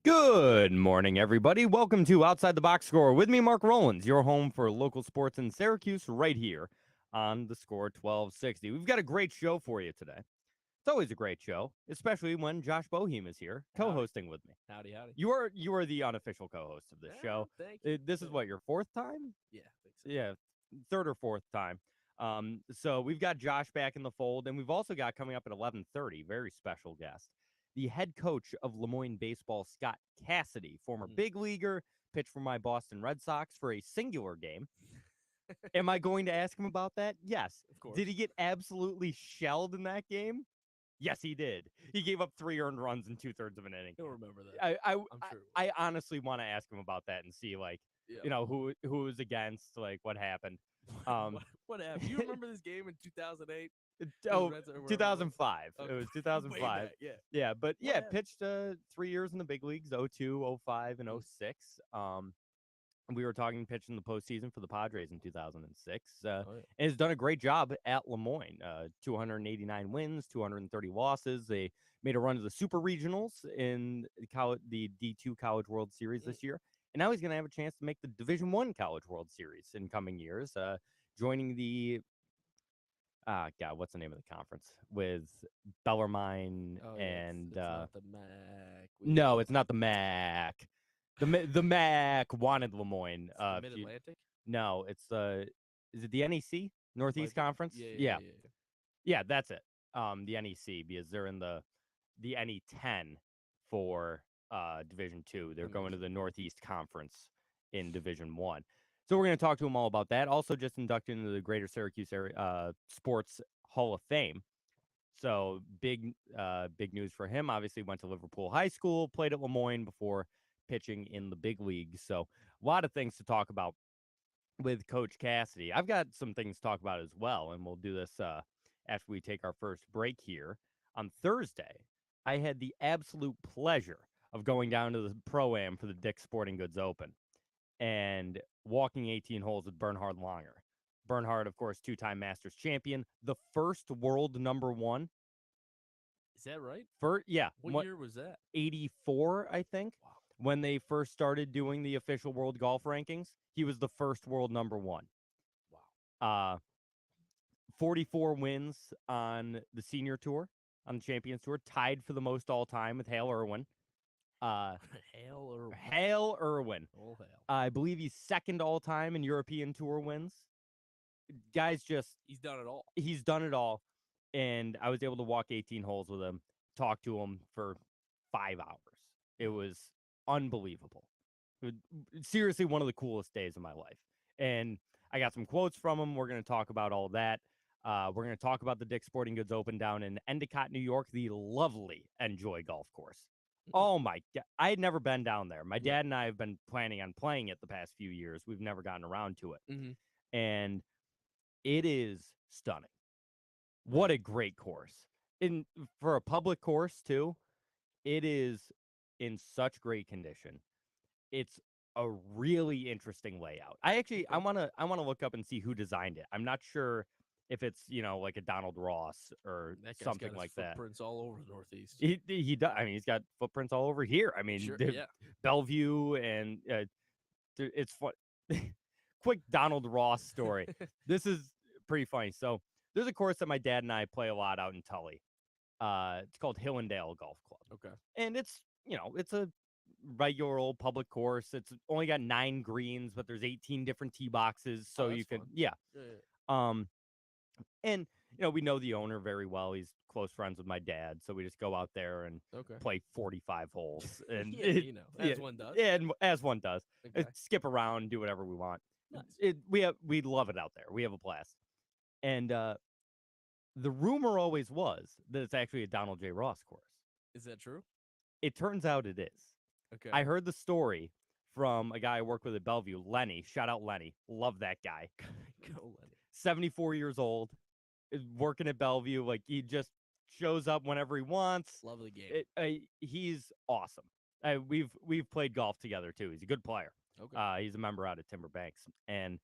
Good morning, everybody. Welcome to Outside the Box Score with me, Mark Rowlands, your home for local sports in Syracuse, right here on the Score 1260. We've got a great show for you today. It's always a great show, especially when Josh Boehme is here Howdy. co-hosting with me. Howdy, howdy. You are the unofficial co-host of this show. Thank you. This is what, your fourth time? Yeah, I think so. Yeah, third or fourth time. So we've got Josh back in the fold, and we've also got coming up at 11:30, very special guest, the head coach of LeMoyne baseball, Scott Cassidy, former big leaguer, pitched for my Boston Red Sox for a singular game. Am I going to ask him about that? Yes. Of course. Did he get absolutely shelled in that game? Yes, he did. He gave up 3 earned runs in 2/3 of an inning. He'll remember that. I'm sure. I honestly want to ask him about that and see, like, Yeah. who was against, like, what happened. What happened? Do you remember this game in 2008? Oh, Reds or whatever it was? 2005. Okay. It was Way 2005. back, yeah. Yeah, but What yeah, happened? pitched 3 years in the big leagues, 02, 05, and 06. We were talking pitching the postseason for the Padres in 2006. Yeah. And has done a great job at LeMoyne. 289 wins, 230 losses. They made a run to the Super Regionals in the D2 College World Series this year. And now he's going to have a chance to make the Division I College World Series in coming years, joining the God, what's the name of the conference with Bellarmine and it's not the MAC. no, it's not the MAC. The MAC wanted LeMoyne. The Mid Atlantic. No, it's is it the NEC Northeast Conference? Yeah. Yeah, that's it. The NEC, because they're in the NE10 for Division 2. They're going to the Northeast Conference in Division 1. So we're going to talk to him all about that. Also, just inducted into the Greater Syracuse area Sports Hall of Fame. So big news for him. Obviously, went to Liverpool High School, played at LeMoyne before pitching in the big leagues. So a lot of things to talk about with Coach Cassidy. I've got some things to talk about as well, and we'll do this after we take our first break here. On Thursday, I had the absolute pleasure of going down to the Pro-Am for the Dick's Sporting Goods Open and walking 18 holes with Bernhard Langer. Bernhard, of course, 2-time Masters champion, the first world number 1. Is that right? Yeah. What year was that? 84, I think. Wow. When they first started doing the official world golf rankings, he was the first world number 1. Wow. 44 wins on the senior tour, on the Champions Tour, tied for the most all time with Hale Irwin. Hale Irwin. Hale Irwin. Oh, Hale. I believe he's second all time in European Tour wins. Guy's just... He's done it all. He's done it all. And I was able to walk 18 holes with him, talk to him for 5 hours. It was unbelievable. Seriously, one of the coolest days of my life. And I got some quotes from him. We're going to talk about all that. We're going to talk about the Dick's Sporting Goods Open down in Endicott, New York, the lovely Enjoy Golf Course. Oh, my God. I had never been down there. My dad and I have been planning on playing it the past few years. We've never gotten around to it. And it is stunning. What a great course. For a public course, too, it is in such great condition. It's a really interesting layout. I want to look up and see who designed it. I'm not sure if it's, like a Donald Ross or something like that. Footprints all over the Northeast. He does. I mean, he's got footprints all over here. I mean, Bellevue, and it's fun. Quick Donald Ross story. This is pretty funny. So there's a course that my dad and I play a lot out in Tully. It's called Hillendale Golf Club. Okay. And it's a regular old public course. It's only got 9 greens, but there's 18 different tee boxes, so you can and we know the owner very well. He's close friends with my dad, so we just go out there and play 45 holes. And as one does. Yeah, as one does. Okay. Skip around, do whatever we want. Nice. We love it out there. We have a blast. And the rumor always was that it's actually a Donald J. Ross course. Is that true? It turns out it is. Okay. I heard the story from a guy I work with at Bellevue, Lenny. Shout out Lenny. Love that guy. Go Lenny. 74 years old, is working at Bellevue. Like, he just shows up whenever he wants. Love the game. He's awesome. We've played golf together too. He's a good player. Okay. He's a member out of Timber Banks. And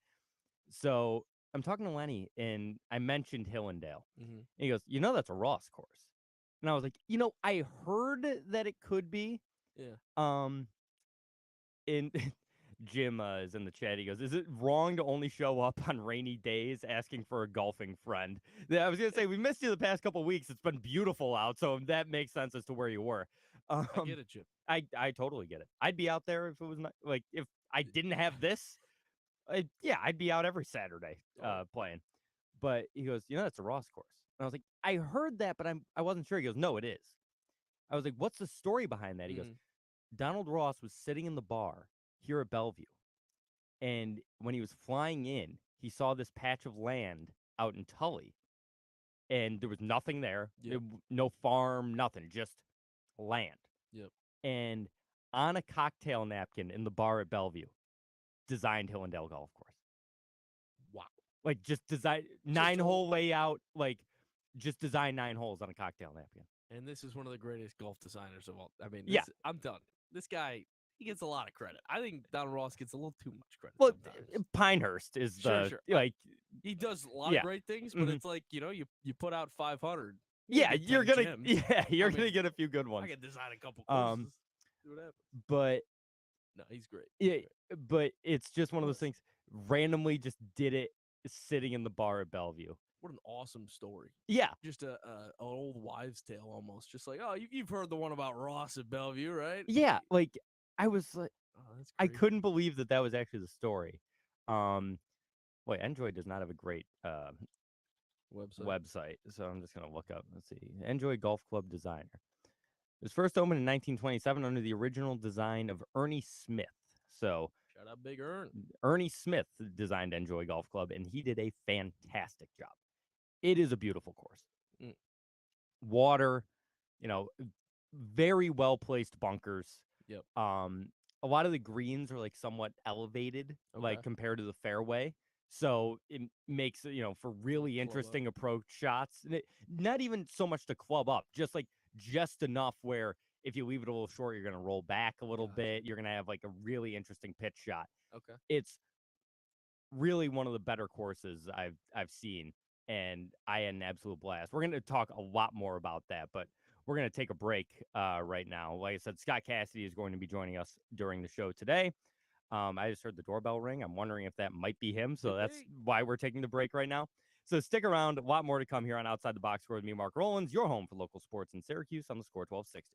so I'm talking to Lenny, and I mentioned Hillendale. And he goes, that's a Ross course. And I was like, I heard that it could be, Yeah. In Jim is in the chat. He goes, "Is it wrong to only show up on rainy days asking for a golfing friend?" Yeah, I was gonna say we missed you the past couple weeks. It's been beautiful out, so that makes sense as to where you were. I get it, Jim. I totally get it. I'd be out there if it was not like if I didn't have this. Yeah, I'd be out every Saturday playing. But he goes, that's a Ross course. And I was like, I heard that, but I wasn't sure. He goes, no, it is. I was like, what's the story behind that? He goes, Donald Ross was sitting in the bar here at Bellevue, and when he was flying in, he saw this patch of land out in Tully, and there was nothing there, Yep. no farm, nothing, just land. Yep. And on a cocktail napkin in the bar at Bellevue, designed Hillendale Golf Course. Wow. Like just design 9-hole layout, like just design 9 holes on a cocktail napkin. And this is one of the greatest golf designers of all. I mean, Yeah. I'm done. This guy, he gets a lot of credit. I think Donald Ross gets a little too much credit Well, sometimes. Pinehurst is Sure. like he does a lot of great things, but it's like, you put out 500. You're gonna gems. you're gonna get a few good ones. I can design a couple courses. See what happens. But no, he's great. Yeah, but it's just one of those things. Randomly, just did it sitting in the bar at Bellevue. What an awesome story. Yeah, just an old wives' tale almost. Just like, oh, you've heard the one about Ross at Bellevue, right? yeah. Like I was like, that's I couldn't believe that was actually the story. Wait, Enjoy does not have a great website, so I'm just gonna look up. Let's see, Enjoy Golf Club designer. It was first opened in 1927 under the original design of Ernie Smith. So shout out Big Ern. Ernie Smith designed Enjoy Golf Club, and he did a fantastic job. It is a beautiful course. Water, very well placed bunkers. Yep. A lot of the greens are like somewhat elevated, like compared to the fairway. So it makes for really interesting approach shots. Not even so much to club up, just enough where if you leave it a little short, you're going to roll back a little bit. You're going to have like a really interesting pitch shot. Okay. It's really one of the better courses I've seen, and I had an absolute blast. We're going to talk a lot more about that, but we're going to take a break right now. Like I said, Scott Cassidy is going to be joining us during the show today. I just heard the doorbell ring. I'm wondering if that might be him, so that's why we're taking the break right now. So stick around. A lot more to come here on Outside the Box Score with me, Mark Rowlands, your home for local sports in Syracuse on the Score 1260.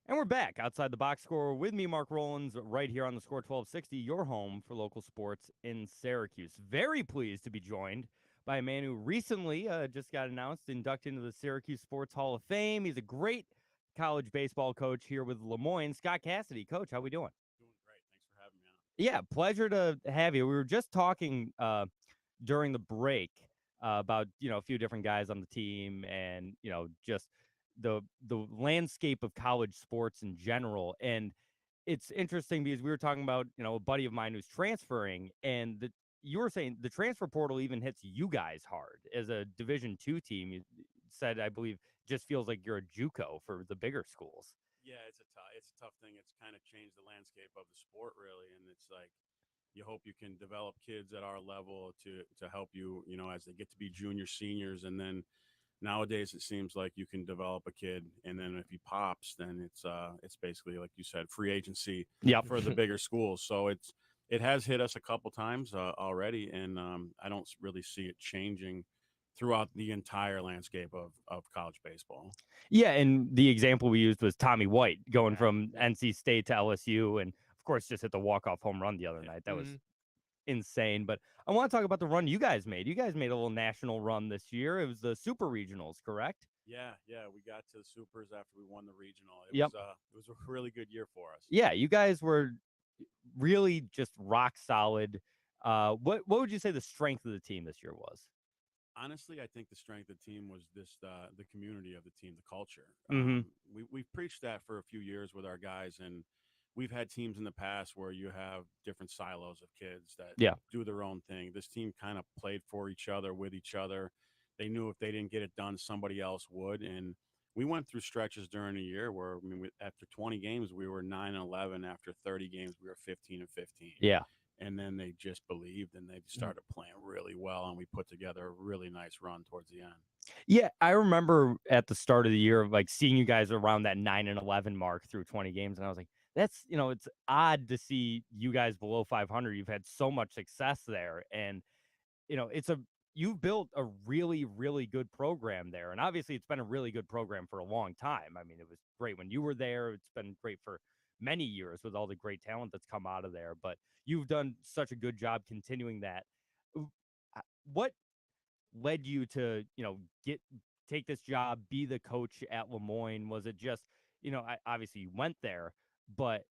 And we're back outside the box score with me, Mark Rowlands, right here on the Score 1260, your home for local sports in Syracuse. Very pleased to be joined by a man who recently just got announced inducted into the Syracuse Sports Hall of Fame. He's a great college baseball coach here with LeMoyne. Scott Cassidy, coach, how we doing? Doing great. Thanks for having me on. Yeah, pleasure to have you. We were just talking during the break about a few different guys on the team, and just the landscape of college sports in general. And it's interesting because we were talking about a buddy of mine who's transferring, and you were saying the transfer portal even hits you guys hard as a Division II team. You said, I believe, just feels like you're a JUCO for the bigger schools. Yeah, it's a tough thing. It's kind of changed the landscape of the sport, really, and it's like you hope you can develop kids at our level to help you, as they get to be junior, seniors, and then nowadays it seems like you can develop a kid, and then if he pops, then it's basically like you said, free agency Yep. for the bigger schools. So it has hit us a couple times already, and I don't really see it changing throughout the entire landscape of college baseball. Yeah, and the example we used was Tommy White going Yeah, from yeah. NC State to LSU, and of course just hit the walk-off home run the other Yeah. night. That was insane. But I want to talk about the run you guys made. You guys made a little national run this year. It was the Super Regionals, correct? Yeah, we got to the supers after we won the regional. Yep. It was a really good year for us. Yeah, you guys were really just rock solid. What would you say the strength of the team this year was? Honestly, I think the strength of the team was the community of the team, the culture. Mm-hmm. We've preached that for a few years with our guys, and we've had teams in the past where you have different silos of kids that do their own thing. This team kind of played for each other, with each other. They knew if they didn't get it done, somebody else would. And we went through stretches during the year where, after 20 games, we were 9-11. After 30 games, we were 15-15. Yeah. And then they just believed, and they started playing really well, and we put together a really nice run towards the end. Yeah, I remember at the start of the year, like seeing you guys around that 9-11 mark through 20 games, and I was like, that's it's odd to see you guys below 500. You've had so much success there, and you've built a really, really good program there, and obviously it's been a really good program for a long time. I mean, it was great when you were there. It's been great for many years with all the great talent that's come out of there, but you've done such a good job continuing that. What led you to, take this job, be the coach at LeMoyne? Was it just, obviously you went there, but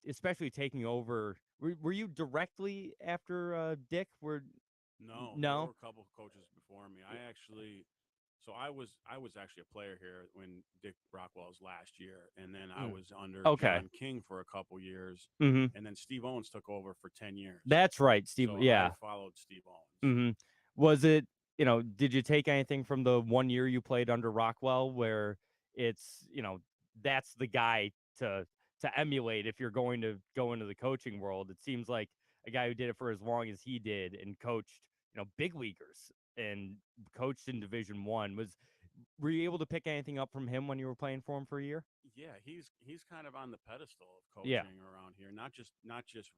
especially taking over, were you directly after Dick? No, No? there were a couple of coaches before me. I was actually a player here when Dick Brockwell's last year, and then I was under John King for a couple years, Mm-hmm. and then Steve Owens took over for 10 years. That's right, Steve. So yeah, I followed Steve Owens. Mm-hmm. Was it, did you take anything from the 1 year you played under Rockwell, where it's, that's the guy to emulate if you're going to go into the coaching world? It seems like a guy who did it for as long as he did and coached, big leaguers and coached in Division I. Were you able to pick anything up from him when you were playing for him for a year? Yeah, he's kind of on the pedestal of coaching around here, not just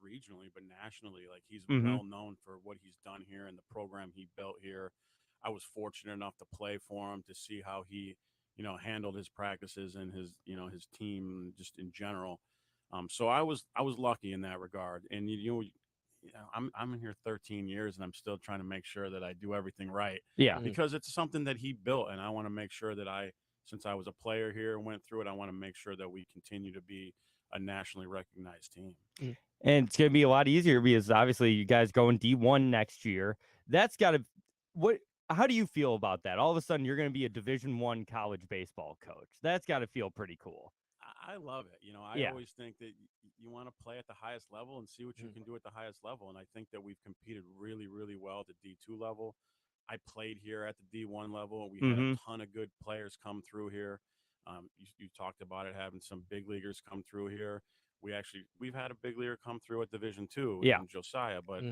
regionally, but nationally. Like, he's well known for what he's done here and the program he built here. I was fortunate enough to play for him, to see how he, handled his practices and his team just in general. So I was lucky in that regard. And I'm in here 13 years, and I'm still trying to make sure that I do everything right. Yeah. Because it's something that he built, and I want to make sure that since I was a player here and went through it, I want to make sure that we continue to be a nationally recognized team. And it's going to be a lot easier because obviously you guys go in D1 next year. That's got to how do you feel about that? All of a sudden you're going to be a Division I college baseball coach. That's got to feel pretty cool. I love it. I always think that you want to play at the highest level and see what you can do at the highest level. And I think that we've competed really, really well at the D2 level. I played here at the D1 level. We had a ton of good players come through here. You talked about it, having some big leaguers come through here. We've had a big leaguer come through at Division II in Josiah, but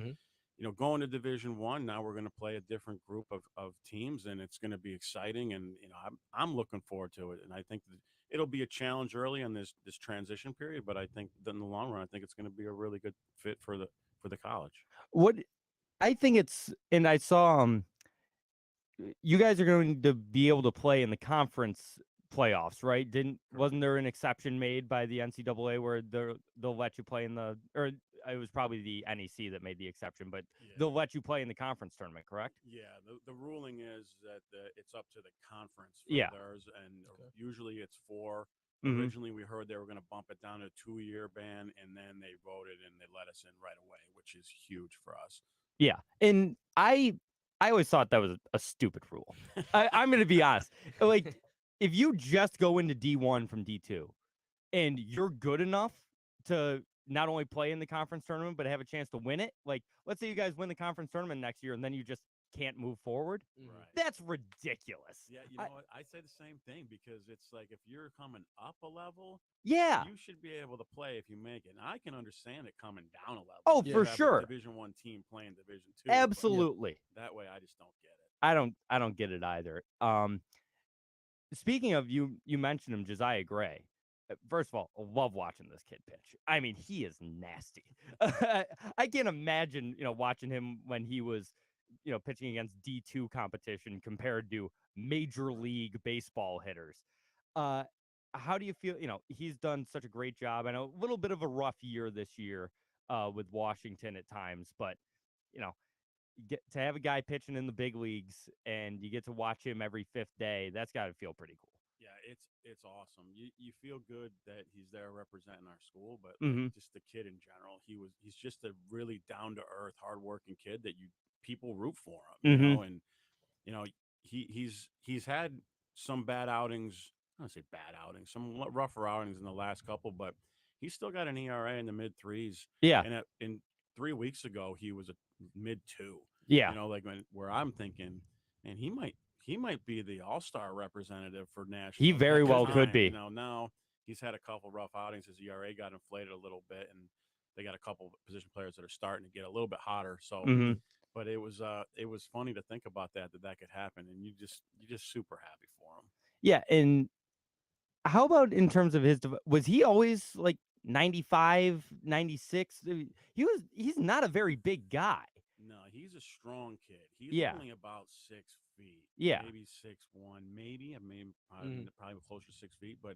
going to Division I, now we're going to play a different group of teams, and it's going to be exciting. And I'm looking forward to it. And I think that it'll be a challenge early in this transition period, but I think that in the long run, I think it's going to be a really good fit for the college. What I think it's, and I saw you guys are going to be able to play in the conference playoffs, right? Wasn't there an exception made by the NCAA where they'll let you play or it was probably the NEC that made the exception, but they'll let you play in the conference tournament, correct? Yeah, the ruling is that it's up to the conference for Yeah. theirs, and usually it's 4. Mhm. Originally, we heard they were going to bump it down to a 2-year ban, and then they voted and they let us in right away, which is huge for us. Yeah, and I always thought that was a stupid rule. I'm going to be honest. Like, if you just go into D1 from D2 and you're good enough to not only play in the conference tournament but have a chance to win it, like, let's say you guys win the conference tournament next year and then you just can't move forward. Right. That's ridiculous. Yeah, you know what? I say the same thing because it's like if you're coming up a level, Yeah. you should be able to play if you make it. And I can understand it coming down a level. Oh, You for have a sure. Division 1 team playing Division 2. Absolutely. That way, I just don't get it. I don't get it either. Speaking of, you mentioned him, Josiah Gray. First of all, I love watching this kid pitch. I mean, he is nasty. I can't imagine, watching him when he was, pitching against D2 competition compared to Major League Baseball hitters. How do you feel? He's done such a great job. I know a little bit of a rough year this year with Washington at times, but, get to have a guy pitching in the big leagues and you get to watch him every 5th day. That's got to feel pretty cool. Yeah, it's awesome. You feel good that he's there representing our school, but just the kid in general, he's just a really down to earth, hardworking kid that people root for him, and he's had some bad outings. I don't say bad outings, some rougher outings in the last couple, but he's still got an ERA in the mid 3s. Yeah, and in 3 weeks ago he was a mid 2. Yeah, where I'm thinking, man, he might be the all-star representative for national. He very well could be. Now he's had a couple rough outings. His ERA got inflated a little bit, and they got a couple of position players that are starting to get a little bit hotter. So, but it was funny to think about that could happen, and you just super happy for him. Yeah, and how about in terms of was he always like 95, 96? He's not a very big guy. No, he's a strong kid. He's only about 6 feet. Yeah. Maybe 6'1", maybe. I mean, probably closer to 6 feet, but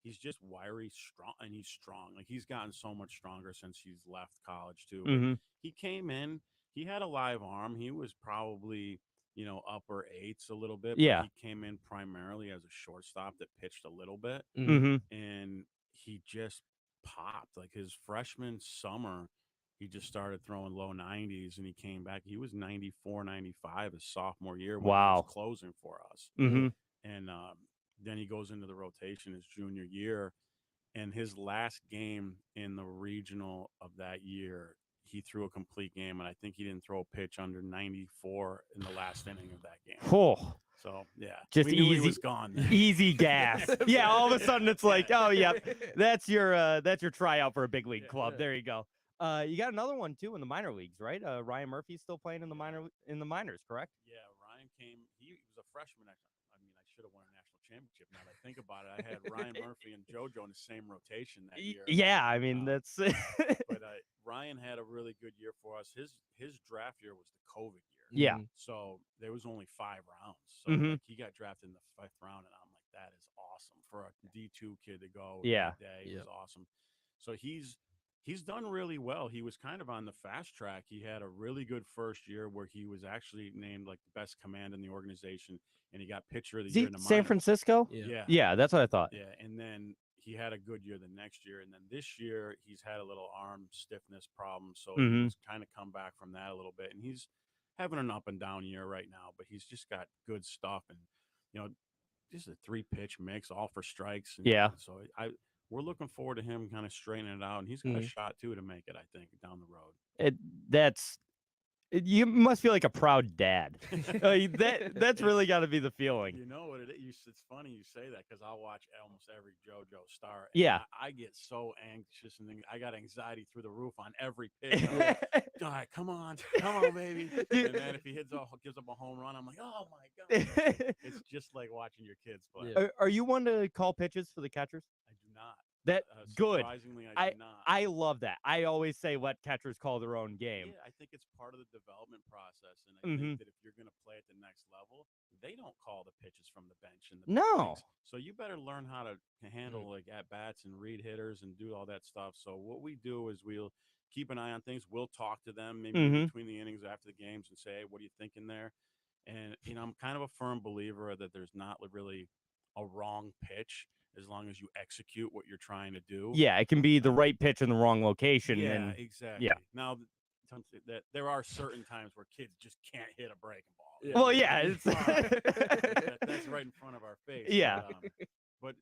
he's just wiry, strong, and he's strong. Like, he's gotten so much stronger since he's left college, too. But he came in, he had a live arm. He was probably, upper 8s a little bit. Yeah. But he came in primarily as a shortstop that pitched a little bit. And he just popped. Like, his freshman summer, he just started throwing low 90s, and he came back. He was 94, 95 his sophomore year when he was closing for us. And then he goes into the rotation his junior year. And his last game in the regional of that year, he threw a complete game, and I think he didn't throw a pitch under 94 in the last inning of that game. Oh. So, yeah. Just we knew easy, he was gone then. Easy gas. Yeah, all of a sudden it's like, oh, yeah, that's your tryout for a big league club. There you go. You got another one too in the minor leagues, right? Ryan Murphy's still playing in the minors, correct? Yeah, Ryan came. He was a freshman. I mean, I should have won a national championship. Now that I think about it, I had Ryan Murphy and JoJo in the same rotation that year. Yeah, I mean that's. But Ryan had a really good year for us. His draft year was the COVID year. Yeah. So there was only 5 rounds. So like, he got drafted in the 5th round, and I'm like, that is awesome for a D2 kid to go. Yeah. That day. It was awesome. So he's done really well. He was kind of on the fast track. He had a really good first year where he was actually named like the best command in the organization, and he got pitcher of the year in the minors. San Francisco? Yeah, that's what I thought. Yeah, and then he had a good year the next year, and then this year he's had a little arm stiffness problem, so he's kind of come back from that a little bit, and he's having an up and down year right now, but he's just got good stuff, and just a 3-pitch mix, all for strikes. And, so we're looking forward to him kind of straightening it out, and he's got a shot too to make it, I think, down the road. You must feel like a proud dad. That's really got to be the feeling. You know what it is? It's funny you say that because I'll watch almost every JoJo start. Yeah. I get so anxious, and I got anxiety through the roof on every pitch. Like, all right, come on, baby. And then if he gives up a home run, I'm like, oh my God. It's just like watching your kids play. Yeah. Are you one to call pitches for the catchers? I do not. That good. Surprisingly, I do not. I love that. I always say let catchers call their own game. Yeah, I think it's part of the development process, and I think that if you're going to play at the next level, they don't call the pitches from the bench. So you better learn how to handle like at bats and read hitters and do all that stuff. So what we do is we'll keep an eye on things. We'll talk to them maybe in between the innings or after the games and say, hey, what are you thinking there? And I'm kind of a firm believer that there's not really a wrong pitch as long as you execute what you're trying to do. Yeah, it can be the right pitch in the wrong location. Yeah, and exactly. Yeah. Now, that there are certain times where kids just can't hit a breaking ball. Yeah. Well, yeah, it's that's right in front of our face. Yeah. But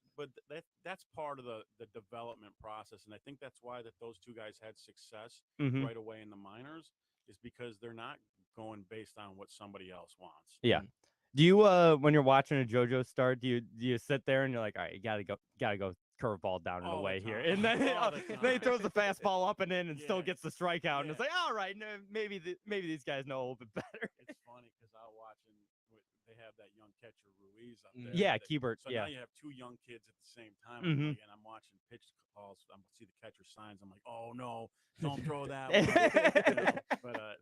that's part of the development process, and I think that's why that those two guys had success right away in the minors is because they're not going based on what somebody else wants. Yeah. Do you when you're watching a JoJo start, do you sit there and you're like, all right, you gotta go curveball down and away here, and then then he throws the fastball up and in and still gets the strikeout, and it's like, all right, no, maybe these guys know a little bit better. It's funny because I was watching. They have that young catcher Ruiz up there. Yeah, Keybert. So yeah. now you have two young kids at the same time, and I'm watching pitch calls. I see the catcher signs. I'm like, oh no, don't throw that one.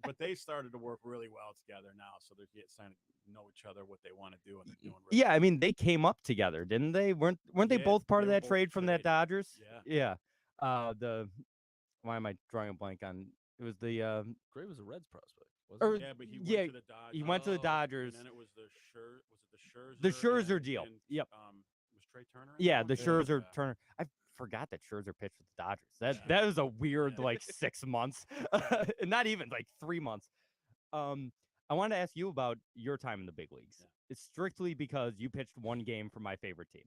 But they started to work really well together now, so they're starting to know each other, what they want to do, and they're doing. Really well. I mean, they came up together, didn't they? Weren't they both part of that trade from that Dodgers? Yeah. Why am I drawing a blank on? It was the Gray was a Reds prospect. But he went to the Dodgers. He went to the Dodgers. And then it was the Scherzer. The Scherzer deal. Yep. Was Trey Turner? Yeah, the Scherzer Turner. I forgot that Scherzer pitched with the Dodgers. That was a weird 6 months. Not even 3 months. I wanted to ask you about your time in the big leagues. Yeah. It's strictly because you pitched one game for my favorite team.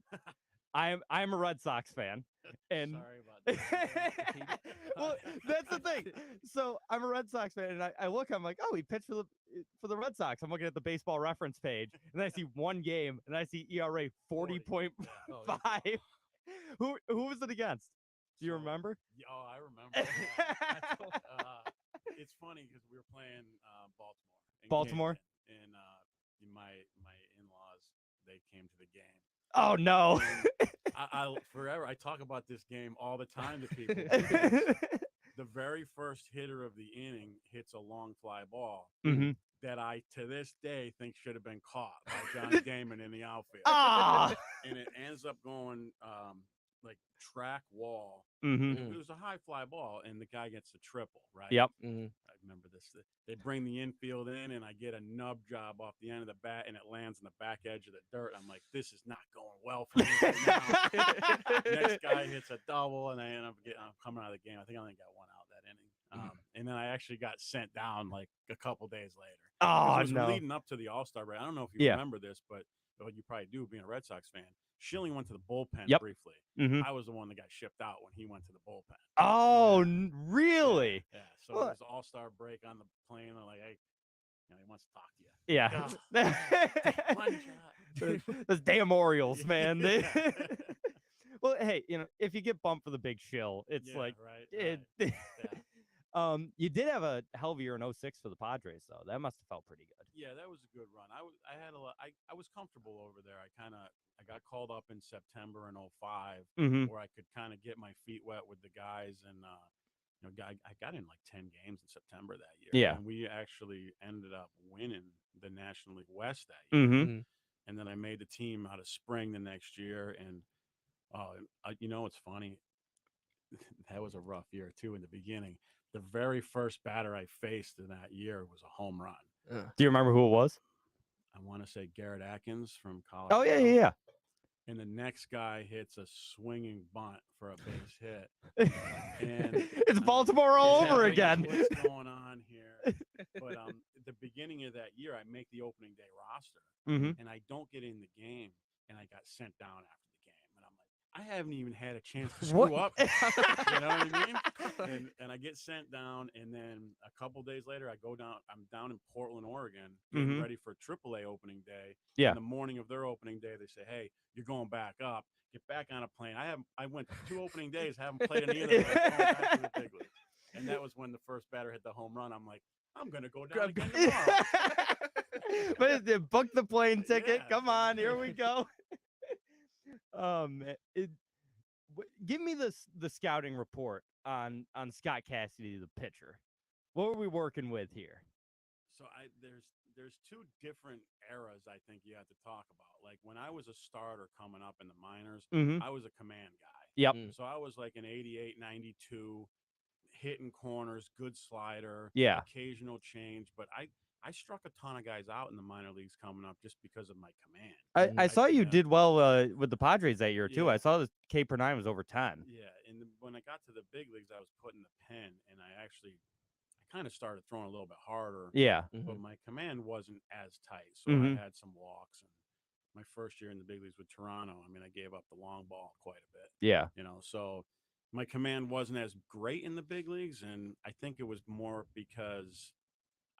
I'm a Red Sox fan, and sorry about that. Well, that's the thing. So I'm a Red Sox fan, and I look, I'm like, oh, he pitched for the Red Sox. I'm looking at the Baseball Reference page, and I see one game, and I see ERA 40.5. Who was it against? Do you remember? Oh, I remember. It's funny because we were playing Baltimore. And my in-laws, they came to the game. Oh no! I talk about this game all the time to people. The very first hitter of the inning hits a long fly ball that I to this day think should have been caught by Johnny Damon in the outfield. And it ends up going track wall. It was a high fly ball, and the guy gets a triple, right? Yep. I remember this. They bring the infield in, and I get a nub job off the end of the bat, and it lands on the back edge of the dirt. I'm like, this is not going well for me right now. Next guy hits a double, and I end up I'm coming out of the game. I think I only got one out that inning. And then I actually got sent down a couple days later. Oh, it was no. leading up to the All-Star break. I don't know if you remember this, but you probably do being a Red Sox fan. Schilling went to the bullpen briefly. I was the one that got shipped out when he went to the bullpen. Oh, really? Yeah. So it was All-Star break on the plane. I'm like, hey, he wants to talk to you. Yeah. One shot. Those damn Orioles, man. Well, hey, if you get bumped for the big shill, it's right. You did have a hell of a year in 06 for the Padres, though. That must have felt pretty good. Yeah, that was a good run. I had a lot. I was comfortable over there. I got called up in September in 05, where I could kind of get my feet wet with the guys, and I got in 10 games in September that year. Yeah, and we actually ended up winning the National League West that year. And then I made the team out of spring the next year, and it's funny. That was a rough year too in the beginning. The very first batter I faced in that year was a home run. Do you remember who it was? I want to say Garrett Atkins from Colorado. Oh, yeah. And the next guy hits a swinging bunt for a base hit. And it's Baltimore all over again. What's going on here? But at the beginning of that year, I make the opening day roster, and I don't get in the game, and I got sent down after the game. And I'm like, I haven't even had a chance to screw up. You know what I mean? And I get sent down, and then a couple days later, I go down. I'm down in Portland, Oregon, getting ready for AAA opening day. Yeah. In the morning of their opening day, they say, "Hey, you're going back up. Get back on a plane." I went 2 opening days, haven't played in either. Going back to the big leagues. And that was when the first batter hit the home run. I'm like, I'm gonna go down again tomorrow. But book the plane ticket. Come on, here we go. Give me the scouting report on Scott Cassidy, the pitcher. What were we working with here? So there's there's two different eras I think you have to talk about. Like when I was a starter coming up in the minors, Mm-hmm. I was a command guy. Yep. So I was like an 88, 92, hitting corners, good slider, Yeah. occasional change. But I struck a ton of guys out in the minor leagues coming up just because of my command. I saw you yeah. did well with the Padres that year too. Yeah. I saw the K per nine was over 10. Yeah, and when I got to the big leagues, I was putting the pen, and I kind of started throwing a little bit harder. Yeah. But my command wasn't as tight, so Mhm. I had some walks. And my first year in the big leagues with Toronto, I mean, I gave up the long ball quite a bit. Yeah. So my command wasn't as great in the big leagues, and I think it was more because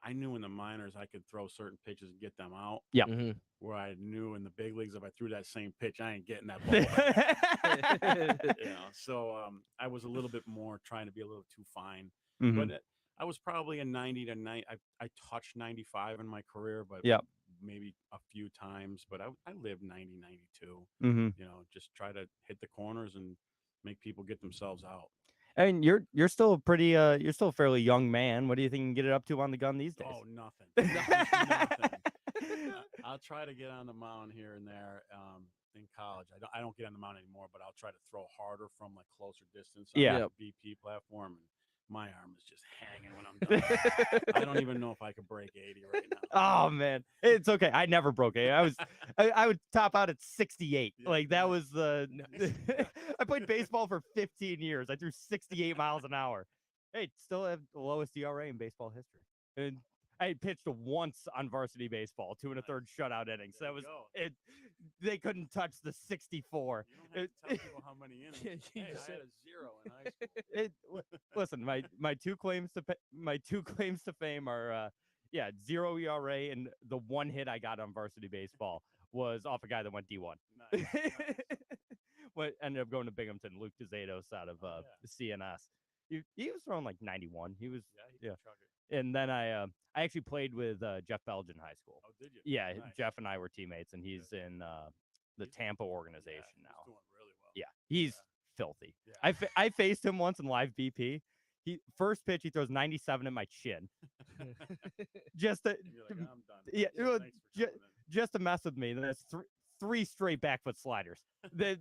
I knew in the minors I could throw certain pitches and get them out. Yeah. Where I knew in the big leagues, if I threw that same pitch, I ain't getting that ball back. So I was a little bit more trying to be a little too fine. But I was probably a 90 to 90. I touched 95 in my career, but maybe a few times. But I lived 90, 92. Just try to hit the corners and make people get themselves out. And you're still a pretty you're still a fairly young man. What do you think you can get it up to on the gun these days? Oh, nothing. Nothing. I'll try to get on the mound here and there. In college, I don't get on the mound anymore, but I'll try to throw harder from like closer distance on the BP platform. And my arm is just hanging when I'm done. I don't even know if I could break 80 right now. Oh man, it's okay. I never broke 80. I would top out at 68. Like that was the. I played baseball for 15 years. I threw 68 miles an hour. Hey, still have the lowest ERA in baseball history. And I pitched once on varsity baseball, 2 1/3 shutout innings. So that was it. They couldn't touch the 64. You don't have to tell people how many innings. Hey, I had a 0 in high school. Listen, my two claims to fame are 0 ERA, and the one hit I got on varsity baseball was off a guy that went D1. Nice. What ended up going to Binghamton, Luke DeZatos out of CNS. He was throwing like 91. He was And then I actually played with Jeff Belge in high school. Oh, did you? Yeah, Nice. Jeff and I were teammates, and he's in the Tampa organization now. He's doing really well. Yeah, he's filthy. Yeah. I faced him once in live BP. First pitch, he throws 97 at my chin. Just to, You're like, I'm done. Yeah, Thanks for coming in. just to mess with me. And that's three straight back foot sliders. They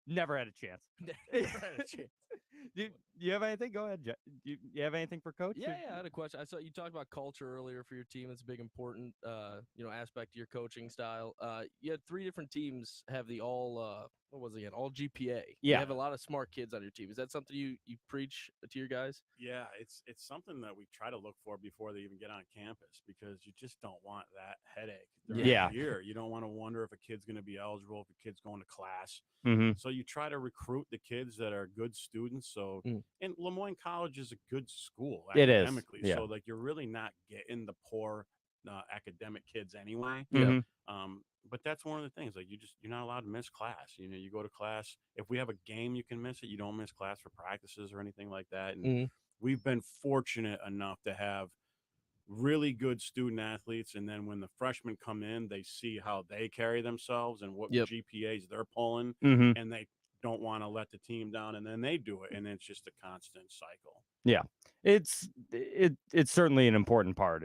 never had a chance. Never had a chance. Do you have anything? Go ahead, Jeff. Do you have anything for Coach? Yeah, I had a question. I saw you talked about culture earlier for your team. It's a big important aspect of your coaching style. You had 3 different teams have the all all GPA. You have a lot of smart kids on your team. Is that something you preach to your guys? Yeah, it's something that we try to look for before they even get on campus, because you just don't want that headache during the year. You don't want to wonder if a kid's going to be eligible, if a kid's going to class. So you try to recruit the kids that are good students. So and LeMoyne College is a good school academically. It is. So like you're really not getting the poor academic kids anyway. But that's one of the things. Like you're not allowed to miss class. You go to class. If we have a game, you can miss it. You don't miss class for practices or anything like that. And we've been fortunate enough to have really good student athletes. And then when the freshmen come in, they see how they carry themselves and what GPAs they're pulling, and they don't want to let the team down. And then they do it, and it's just a constant cycle. Yeah, it's certainly an important part.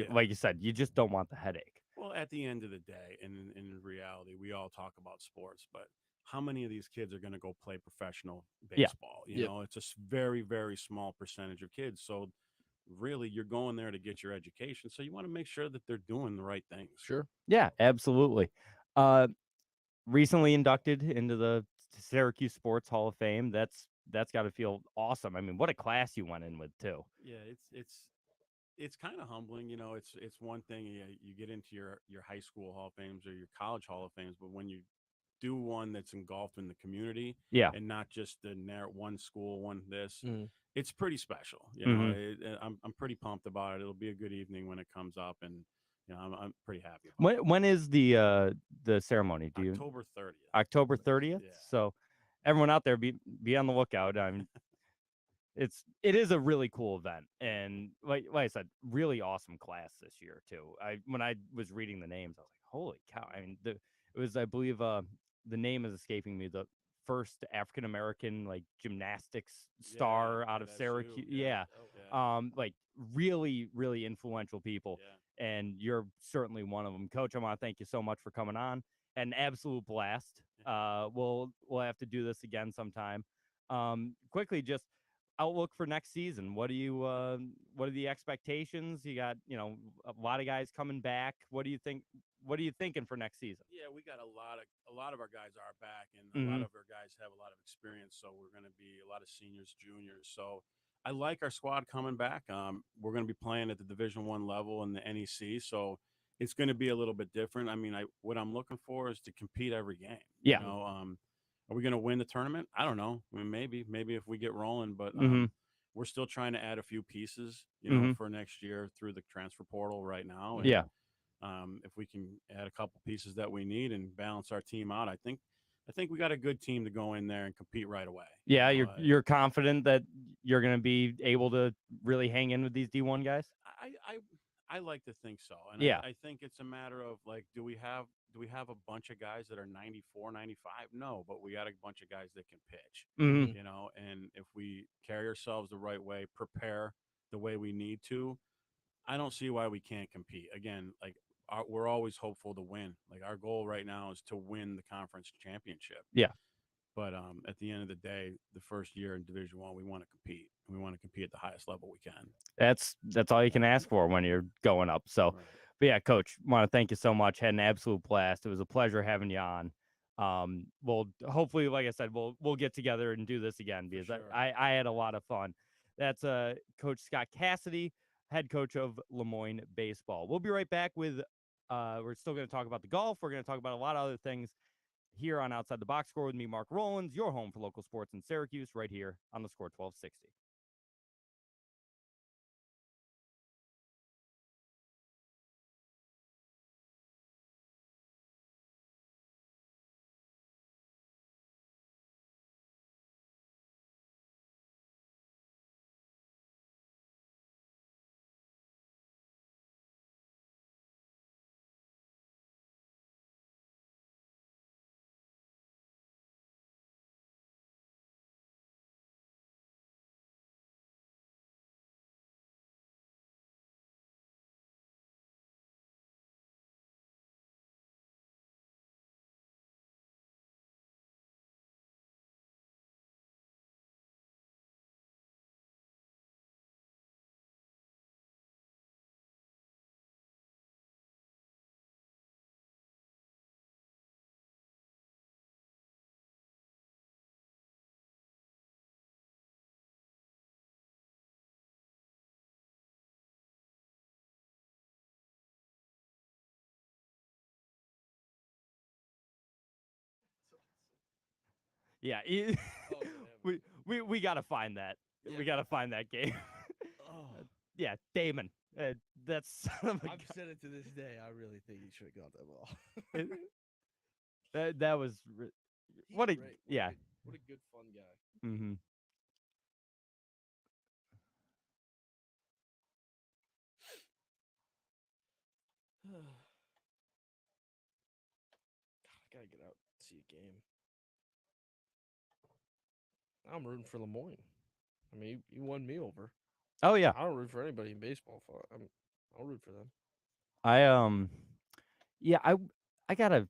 Like you said, you just don't want the headache. Well, at the end of the day, and in reality, we all talk about sports, but how many of these kids are going to go play professional baseball? You know, it's a very, very small percentage of kids. So really, you're going there to get your education. So you want to make sure that they're doing the right things. Sure. Yeah, absolutely. Recently inducted into the Syracuse Sports Hall of Fame. That's got to feel awesome. I mean, what a class you went in with too. Yeah, it's kind of humbling. It's one thing you get into your high school Hall of Fames or your college Hall of Fames, but when you do one that's engulfed in the community, and not just the one school, one this, it's pretty special. I'm pretty pumped about it. It'll be a good evening when it comes up, and I'm pretty happy about it. When is the ceremony? October 30th. October 30th. Yeah. So everyone out there, be on the lookout. It is a really cool event, and like I said, really awesome class this year too. When I was reading the names, I was like, holy cow! I mean, it was, I believe, the name is escaping me, the first African American like gymnastics star out of Syracuse. Like really, really influential people. and you're certainly one of them. Coach, I want to thank you so much for coming on. An absolute blast. We'll have to do this again sometime. Quickly, just outlook for next season. What are the expectations? You got, a lot of guys coming back. What do you think? What are you thinking for next season? Yeah, we got a lot of our guys are back, and a lot of our guys have a lot of experience. So we're going to be a lot of seniors, juniors. So I like our squad coming back. We're going to be playing at the Division I level in the NEC, so it's going to be a little bit different. I mean, what I'm looking for is to compete every game. Yeah. Are we going to win the tournament? I don't know. I mean, maybe if we get rolling, but we're still trying to add a few pieces, for next year through the transfer portal right now. And, if we can add a couple pieces that we need and balance our team out, I think we got a good team to go in there and compete right away. Yeah, you're confident that you're going to be able to really hang in with these D1 guys? I like to think so. And I think it's a matter of, like, do we have a bunch of guys that are 94, 95? No, but we got a bunch of guys that can pitch, and if we carry ourselves the right way, prepare the way we need to, I don't see why we can't compete. Again, like, we're always hopeful to win. Like, our goal right now is to win the conference championship. Yeah. But at the end of the day, the first year in Division I, we want to compete. And we want to compete at the highest level we can. That's all you can ask for when you're going up. So, Right. But yeah, Coach, want to thank you so much. Had an absolute blast. It was a pleasure having you on. We'll hopefully, like I said, we'll get together and do this again, because sure. I had a lot of fun. That's Coach Scott Cassidy, head coach of LeMoyne baseball. We'll be right back with. We're still going to talk about the golf. We're going to talk about a lot of other things here on Outside the Box Score with me, Mark Rowlands, your home for local sports in Syracuse, right here on the Score 1260. Yeah, we gotta find that. Yeah. We gotta find that game. Yeah, Damon. That's. I've said it to this day. I really think he should have got that ball. That was what a great. What a good fun guy. Mm-hmm. God, I gotta get out and see a game. I'm rooting for LeMoyne. I mean, you won me over. Oh yeah. I don't root for anybody in baseball. I'll root for them. I gotta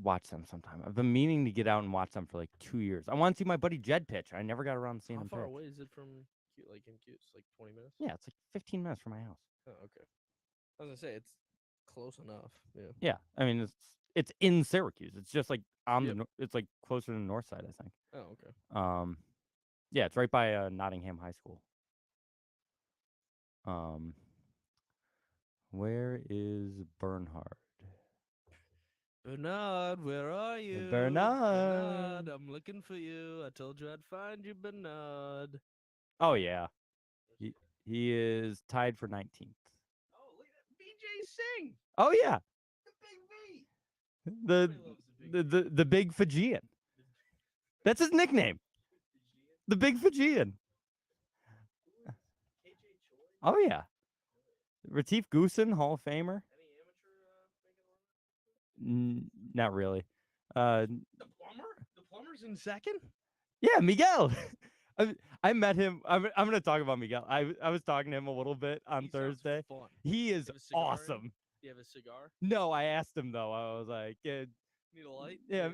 watch them sometime. I've been meaning to get out and watch them for like 2 years. I want to see my buddy Jed pitch. I never got around to seeing him pitch. How far away is it from MQ? It's like 20 minutes? Yeah, it's like 15 minutes from my house. Oh, okay. I was gonna say it's close enough. Yeah. Yeah, I mean it's in Syracuse. It's just like it's like closer to the north side, I think. Oh, okay. Yeah, it's right by Nottingham High School. Where is Bernhard? Bernard, where are you? Bernard, I'm looking for you. I told you I'd find you, Bernard. Oh yeah, he is tied for 19th. Oh, look at that, BJ Singh. Oh yeah, the big V. The Big Fijian. That's his nickname. The Big Fijian. Oh yeah, Retief Goosen, Hall of Famer. Not really. The plumber's in second? Yeah, Miguel. I met him. I'm going to talk about Miguel. I was talking to him a little bit on Thursday. Fun. He is awesome. Do you have a cigar? No, I asked him though. I was like, need a light? Yeah.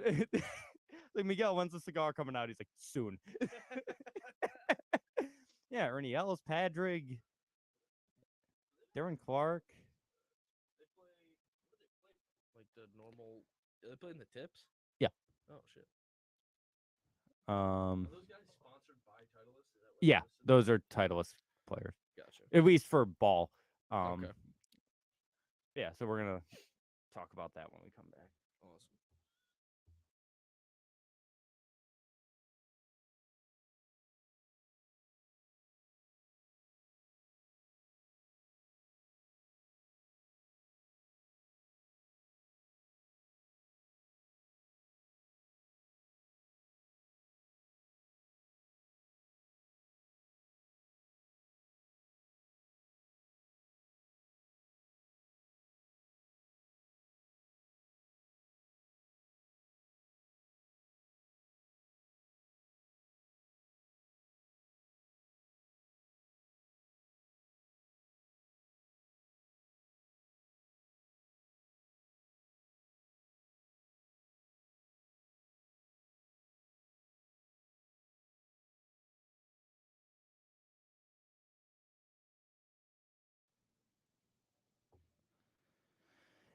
Like, Miguel, when's the cigar coming out? He's like, soon. Yeah, Ernie Ellis, Padrig, Darren Clark. They play like the normal. Do they play in the tips? Yeah. Oh shit. Are those guys sponsored by Titleist? Is that what yeah, those are Titleist players. Gotcha. At least for ball. Okay. Yeah, so we're gonna talk about that when we come back. Awesome.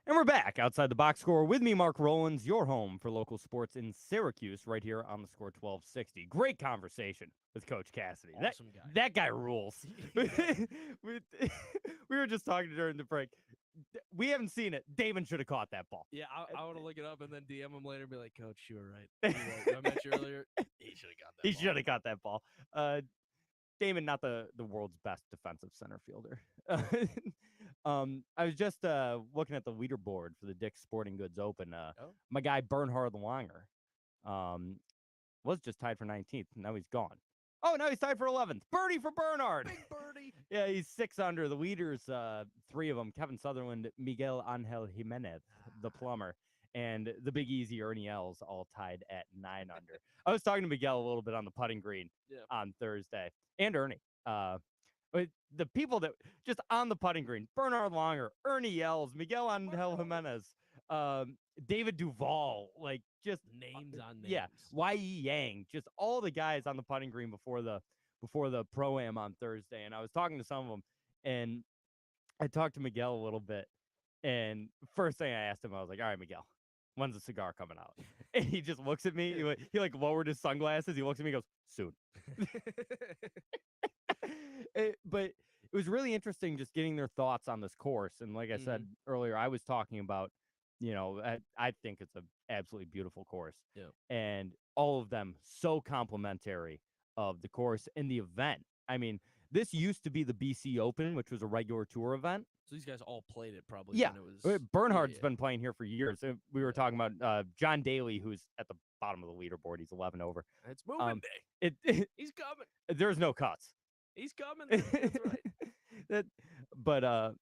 And we're back outside the box score with me, Mark Rowlands, your home for local sports in Syracuse, right here on the Score 1260. Great conversation with Coach Cassidy. Awesome guy. That guy rules. We were just talking during the break. We haven't seen it. Damon should have caught that ball. Yeah, I want to look it up and then DM him later and be like, Coach, you were right. I met you earlier. He should have got that. He should have got that ball. Damon, not the world's best defensive center fielder. I was just looking at the leaderboard for the Dick's Sporting Goods Open. My guy Bernhard Langer was just tied for 19th. Now he's gone. Oh, now he's tied for 11th. Birdie for Bernhard. Big birdie. Yeah, he's 6 under. The leaders, 3 of them: Kevin Sutherland, Miguel Angel Jimenez, the plumber, and the Big Easy Ernie Els, all tied at 9 under. I was talking to Miguel a little bit on the putting green on Thursday, and Ernie. But the people that just on the putting green: Bernhard Langer, Ernie Els, Miguel Angel Jimenez, David Duval, like just names on names. Yeah, Y.E. Yang, just all the guys on the putting green before the Pro-Am on Thursday. And I was talking to some of them, and I talked to Miguel a little bit. And first thing I asked him, I was like, all right, Miguel, when's the cigar coming out? And he just looks at me. He like lowered his sunglasses. He looks at me and goes, soon. But it was really interesting just getting their thoughts on this course. And like I said earlier, I was talking about, I think it's an absolutely beautiful course. Yeah. And all of them so complimentary of the course and the event. I mean, this used to be the BC Open, which was a regular tour event. So these guys all played it probably. Yeah. When it was, Bernhard's been playing here for years. We were talking about John Daly, who's at the bottom of the leaderboard. He's 11 over. It's moving day. He's coming. There's no cuts. He's coming. That's right. But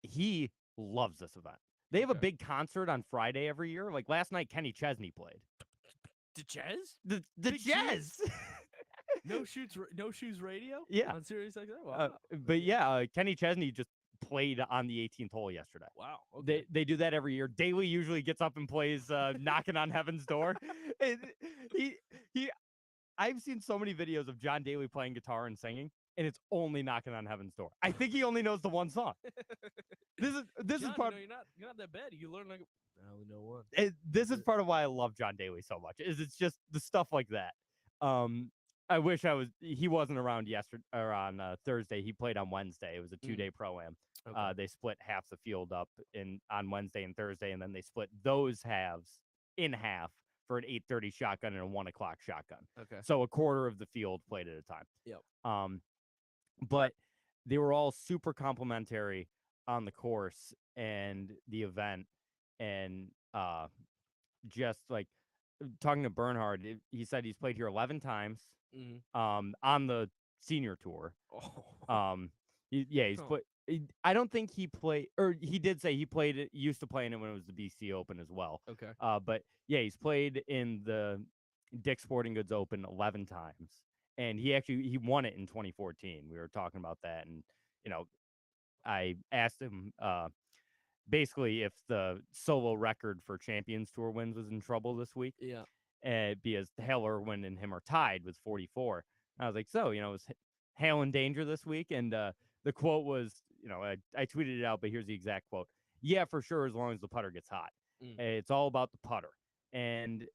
he loves this event. They have a big concert on Friday every year. Like last night, Kenny Chesney played. The Jazz? The Jazz. No shoes radio? Yeah. On Sirius like that? Wow. But yeah, Kenny Chesney just played on the 18th hole yesterday. Wow. Okay. They do that every year. Daly usually gets up and plays Knocking on Heaven's Door. I've seen so many videos of John Daly playing guitar and singing, and it's only Knocking on Heaven's Door. I think he only knows the one song. This John, is part. You're not that bad. You learn like I only know one. This is part of why I love John Daly so much. It's just the stuff like that. I wish he wasn't around yesterday or on Thursday. He played on Wednesday. It was a 2-day Pro-Am. Okay. They split half the field up on Wednesday and Thursday, and then they split those halves in half for an 8:30 shotgun and a 1 o'clock shotgun. Okay. So a quarter of the field played at a time. Yep. But they were all super complimentary on the course and the event, and just like talking to Bernhard, he said he's played here 11 times. On the senior tour. He's played. I don't think he played, or he did say he played it, used to play in it when it was the BC Open as well. Okay. But yeah, he's played in the Dick's Sporting Goods Open 11 times, and he won it in 2014. We were talking about that, and I asked him basically if the solo record for Champions Tour wins was in trouble this week. Yeah. Because Hale Irwin and him are tied with 44. And I was like, so, is Hale in danger this week? And the quote was, I tweeted it out, but here's the exact quote. Yeah, for sure, as long as the putter gets hot. It's all about the putter. And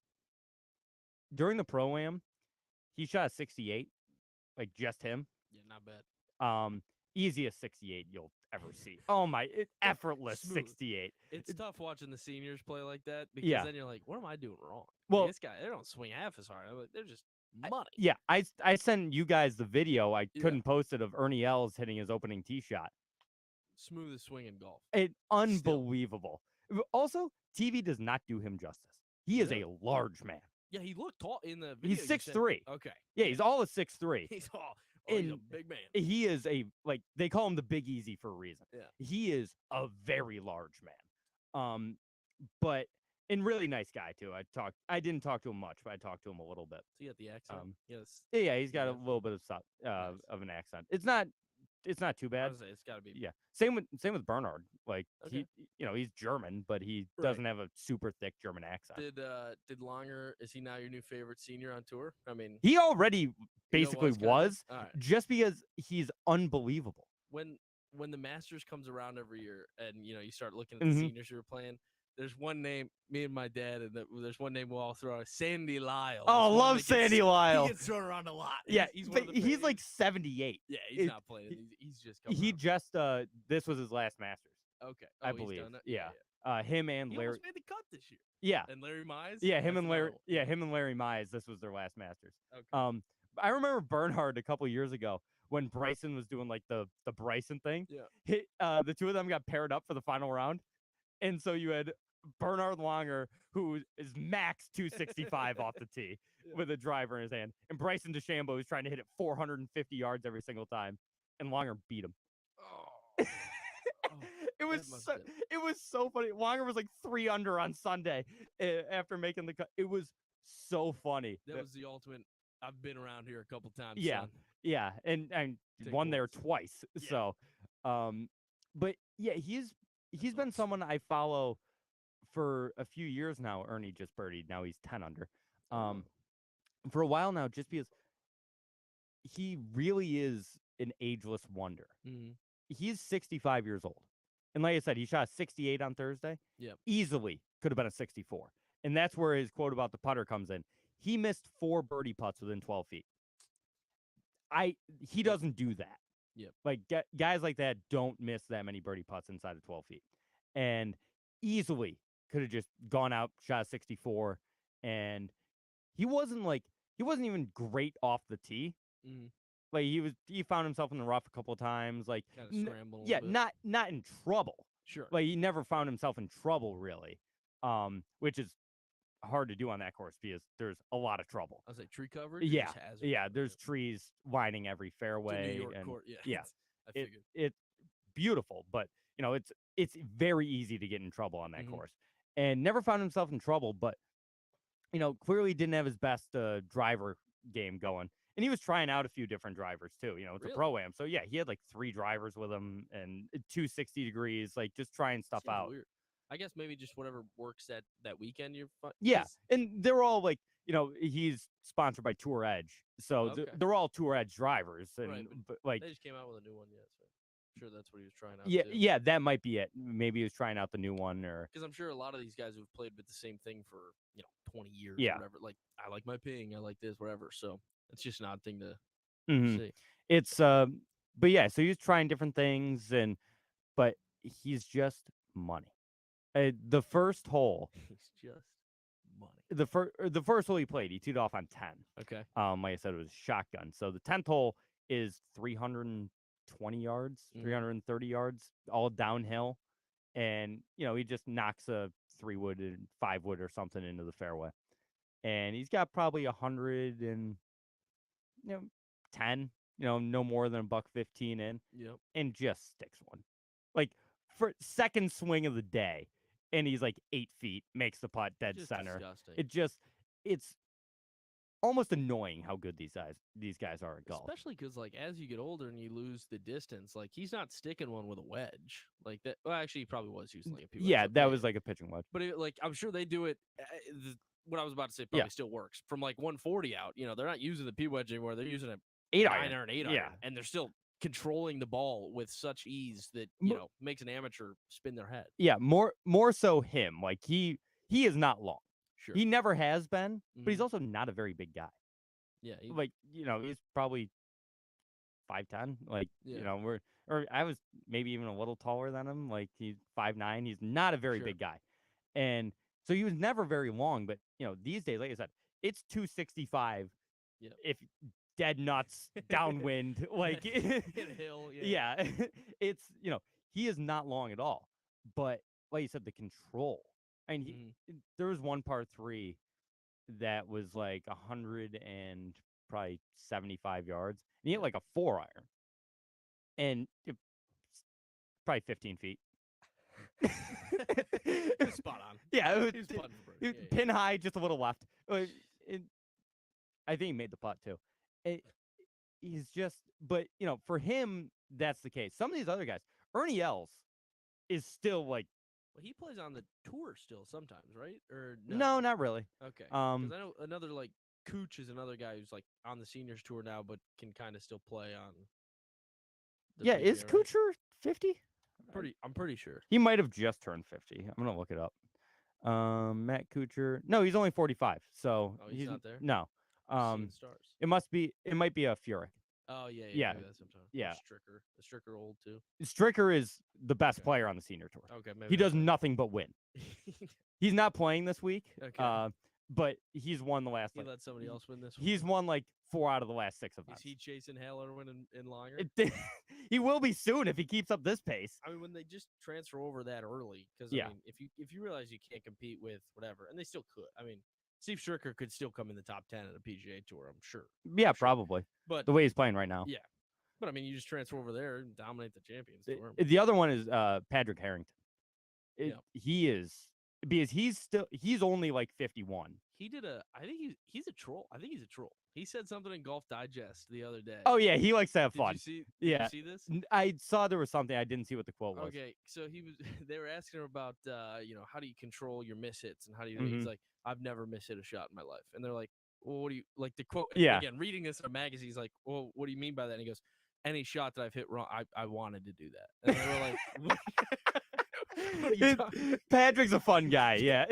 during the Pro-Am, he shot a 68, like just him. Yeah, not bad. Easiest 68 you'll ever see. Oh my, effortless Smooth. 68. It's tough watching the seniors play like that because then you're like, what am I doing wrong? Well, this guy, they don't swing half as hard. They're just money. I sent you guys the video. I couldn't post it of Ernie Els hitting his opening tee shot. Smoothest swing in golf. Unbelievable. Still. Also, TV does not do him justice. He is a large man. Yeah, he looked tall in the video. He's 6'3". Okay. Yeah, he's all of 6'3". He's tall. He's a big man. He is they call him the Big Easy for a reason. Yeah. He is a very large man. But and really nice guy too. I didn't talk to him much, but I talked to him a little bit. So you got the accent. Yes. Yeah, he's got a little bit of nice. Of an accent. It's not too bad. I was say, it's got to be. Yeah. Same with Bernhard. Like okay. he's German, but he doesn't have a super thick German accent. Did Langer, is he now your new favorite senior on tour? I mean, he already basically was just because he's unbelievable. When the Masters comes around every year and you start looking at the seniors you were playing, there's one name, me and my dad, and there's one name we'll all throw out, Sandy Lyle. Oh, love Sandy Lyle. He gets thrown around a lot. Yeah, he's like 78. Yeah, he's not playing. He's just coming He just this was his last Masters. Okay. I believe. Yeah. Him and Larry. He almost made the cut this year. Yeah. And Larry Mize? Yeah, him and Larry Mize, this was their last Masters. Okay. I remember Bernhard a couple years ago when Bryson was doing like the Bryson thing. Yeah. The two of them got paired up for the final round. And so you had Bernhard Langer, who is max 265 off the tee with a driver in his hand, and Bryson DeChambeau who's trying to hit it 450 yards every single time, and Langer beat him. Oh. It was so funny. Langer was like 3 under on Sunday after making the cut. It was so funny. That was the ultimate. I've been around here a couple times. Yeah, son. yeah, and won there twice. Yeah. So, but yeah, he's been someone I follow for a few years now. Ernie just birdied. Now he's 10 under. For a while now, just because he really is an ageless wonder. Mm-hmm. He's 65 years old. And like I said, he shot a 68 on Thursday. Yeah. Easily could have been a 64. And that's where his quote about the putter comes in. He missed 4 birdie putts within 12 feet. He doesn't do that. Yep. Like guys like that don't miss that many birdie putts inside of 12 feet. And easily could have just gone out, shot a 64. And he wasn't even great off the tee. Mm-hmm. Like he found himself in the rough a couple of times. Like kind of scramble. Yeah, not in trouble. Sure. Like he never found himself in trouble really, which is hard to do on that course because there's a lot of trouble. I was like tree coverage. Yeah. There's trees lining every fairway. New York and court. Yeah. I figured it's beautiful, but it's very easy to get in trouble on that course. And never found himself in trouble, but clearly didn't have his best driver game going. And he was trying out a few different drivers too. It's a Pro-Am. So yeah, he had like 3 drivers with him and 260 degrees, like just trying stuff out. Weird. I guess maybe just whatever works that weekend. Yeah, and they're all like, he's sponsored by Tour Edge, so they're all Tour Edge drivers. And right, but like they just came out with a new one yet. So I'm sure that's what he was trying out. Yeah, too. yeah, that might be it. Maybe he was trying out the new one, or because I'm sure a lot of these guys who've played with the same thing for 20 years. Yeah. Or whatever. Like I like my ping, I like this, whatever. So it's just an odd thing to see. It's but yeah, so he's trying different things, but he's just money. The first hole, He's just money. The first hole he played, he teed off on 10. Okay. Like I said, it was shotgun. So the 10th hole is 320 yards, 330 yards, all downhill, and he just knocks a 3-wood and 5-wood or something into the fairway, and he's got probably 110, no more than $115 in, and just sticks one, like for second swing of the day. And he's like 8 feet, makes the putt dead just center. Disgusting. It's almost annoying how good these guys are at golf. Especially because, like, as you get older and you lose the distance, like, he's not sticking one with a wedge like that. Well, actually, he probably was using like a P wedge. Yeah, that was like a pitching wedge. But like, I'm sure they do it. What I was about to say probably still works from like 140 out. You know, they're not using the P wedge anymore. They're using an 8-iron or an 8-iron, and they're still controlling the ball with such ease that makes an amateur spin their head. Yeah, more so him. Like he is not long. Sure. He never has been, but he's also not a very big guy. Yeah, like he's probably 5'10". Like I was maybe even a little taller than him. Like he's 5'9". He's not a very big guy, and so he was never very long. But these days, like I said, it's 265. Yep. If dead nuts downwind, like hit a hill. Yeah, it's he is not long at all. But like you said, the control. I mean, there was one par 3 that was like 100 and probably 75 yards. And he hit like a 4-iron, and probably 15 feet. It was spot on. Yeah, it was fun. Pin high, just a little left. I think he made the putt too. He's just, but for him, that's the case. Some of these other guys, Ernie Els is still like. Well, he plays on the tour still sometimes, right? Or no, not really. Okay. Because I know another like Cooch is another guy who's like on the seniors tour now, but can kind of still play on. Yeah, PGA, is Kuchar 50? I'm pretty sure he might have just turned 50. I'm gonna look it up. Matt Kuchar. No, he's only 45. So he's not there. No. Stars. It might be a Furyk. Oh yeah. That's sometimes. Yeah. Stricker. Is Stricker old too? Stricker is the best player on the senior tour. Okay, maybe he does nothing but win. He's not playing this week. Okay. But he's won the last. He let somebody else win this week. He's won like 4 out of the last 6 events. Is he chasing Hale Irwin in Longer? He will be soon if he keeps up this pace. I mean, when they just transfer over that early, because I mean, if you realize you can't compete with whatever, and they still could. I mean, Steve Stricker could still come in the top 10 at a PGA Tour, I'm sure. Yeah, probably. But the way he's playing right now. Yeah. But I mean, you just transfer over there and dominate the Champions Tour. The other one is Patrick Harrington. He is, because he's only like 51. I think he's a troll. I think he's a troll. He said something in Golf Digest the other day. Oh yeah, he likes to have fun. Did you see this? I saw there was something. I didn't see what the quote was. Okay, so they were asking him about how do you control your miss hits and how do you he's like, I've never miss hit a shot in my life. And they're like, well, what do you like the quote again, reading this in a magazine, he's like, well, what do you mean by that? And he goes, any shot that I've hit wrong, I wanted to do that. And they were like, Patrick's a fun guy. Yeah.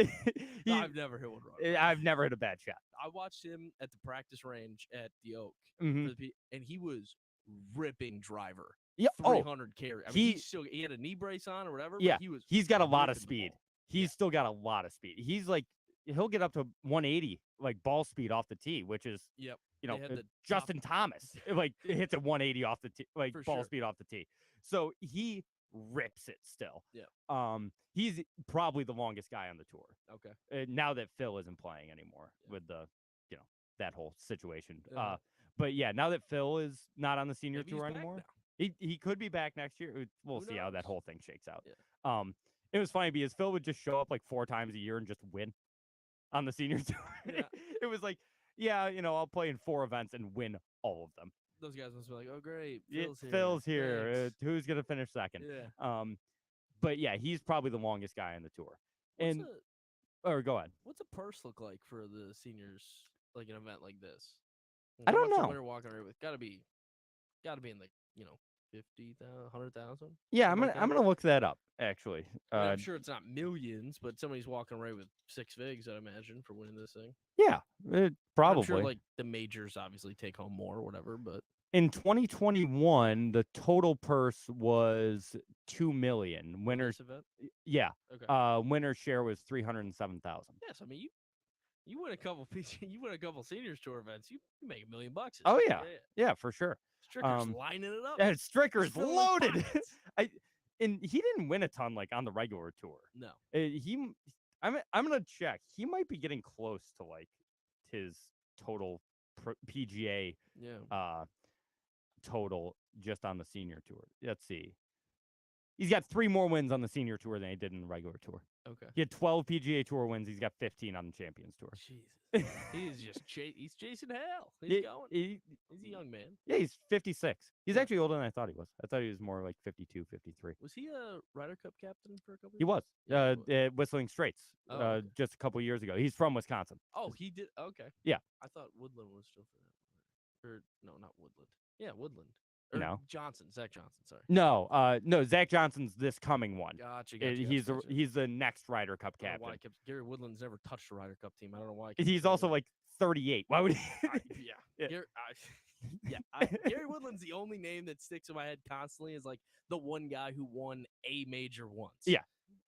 I've never hit one wrong. I've never hit a bad shot. I watched him at the practice range at the Oak, and he was ripping driver. Yeah, 300 carry. I mean, he had a knee brace on or whatever. Yeah, but he's got a lot of speed. He's still got a lot of speed. He's like, he'll get up to 180 like ball speed off the tee, which is Justin Thomas like hits a 180 off the tee, like ball speed off the tee. So he rips it still. Yeah. He's probably the longest guy on the tour. Okay. Now that Phil isn't playing anymore with the, that whole situation. Yeah. But yeah, now that Phil is not on the senior Maybe tour he's back anymore, now. he could be back next year. We'll Who see how knows? that whole thing shakes out. Yeah. It was funny because Phil would just show up like 4 times a year and just win on the senior tour. Yeah. It was like, I'll play in 4 events and win all of them. Those guys must be like, oh great, Phil's here. Who's gonna finish second? Yeah. But yeah, he's probably the longest guy on the tour. Or go ahead. What's a purse look like for the seniors, like an event like this? I don't know. We're walking around with gotta be in like 50,000, 100,000. Yeah, I'm gonna look that up actually. I'm sure it's not millions, but somebody's walking away with 6 figs, I'd imagine, for winning this thing. Yeah, probably. I'm sure like the majors obviously take home more or whatever, but in 2021, the total purse was $2 million. Winners, event? Yeah. Okay. Winner's share was $307,000. Yes, I mean you win a couple seniors tour events, you make $1 million. Oh yeah, for sure. Stricker's lining it up. Yeah, Stricker's loaded. And he didn't win a ton like on the regular tour. No. I'm gonna check. He might be getting close to like his total PGA total just on the senior tour. Let's see. He's got 3 more wins on the senior tour than he did in the regular tour. Okay. He had 12 PGA Tour wins. He's got 15 on the Champions Tour. Jesus. He's just he's chasing hell. He's going. He's a young man. Yeah, he's 56. He's actually older than I thought he was. I thought he was more like 52, 53. Was he a Ryder Cup captain for a couple years? He was. At Whistling Straits okay. just a couple years ago. He's from Wisconsin. Oh, he did? Okay. Yeah. I thought Woodland was still for that. Or, no, not Woodland. Yeah, Woodland. Or No. Zach Johnson, sorry. No, Zach Johnson's this coming one. Gotcha. He's the next Ryder Cup captain. Why Gary Woodland's never touched a Ryder Cup team. I don't know why. He's also like 38. Why would he? Gary Woodland's the only name that sticks in my head constantly is like the one guy who won a major once. Yeah.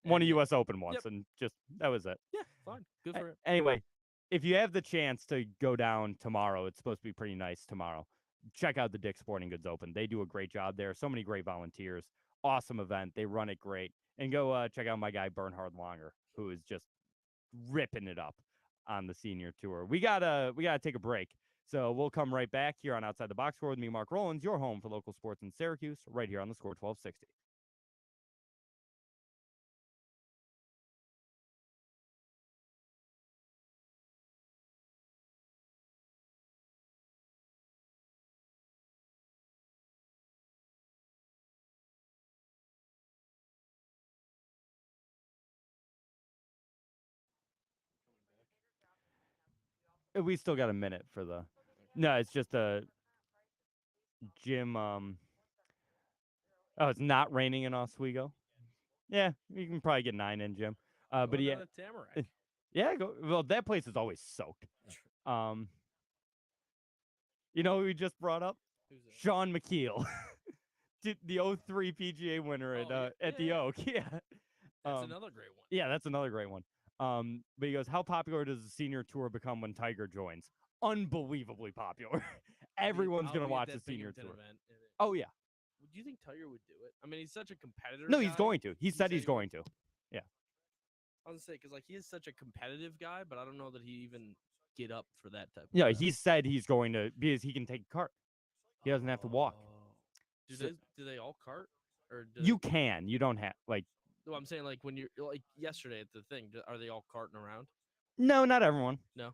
Won a U.S. Open once, and just that was it. Yeah, fine. Good for him. Anyway, if you have the chance to go down tomorrow, it's supposed to be pretty nice tomorrow. Check out the Dick's Sporting Goods Open. They do a great job there. So many great volunteers. Awesome event. They run it great. And go check out my guy Bernhard Longer, who is just ripping it up on the senior tour. We gotta take a break. So we'll come right back here on Outside the Box Score with me, Mark Rowlands, your home for local sports in Syracuse, right here on the Score 1260. We still got a minute for the. No, it's just a gym. Oh, it's not raining in Oswego. Yeah, you can probably get 9 in, Jim. But yeah, Tamarack. Yeah, well, that place is always soaked. You know who we just brought up? Sean McKeel, the 03 PGA winner at the Oak. Yeah, that's another great one. Yeah, that's another great one. But he goes, how popular does the senior tour become when Tiger joins? Unbelievably popular. Everyone's going to watch the senior tour. Oh, yeah. Do you think Tiger would do it? I mean, he's such a competitor. No, he's going to. He said he's going to. Yeah. I was going to say, because like, he is such a competitive guy, but I don't know that he even get up for that type of Yeah, he said he's going to, because he can take a cart. He doesn't have to walk. Do they all cart? Or you can. You don't have, like. No, I'm saying, like, when you're, like, yesterday at the thing, are they all carting around? No, not everyone. No.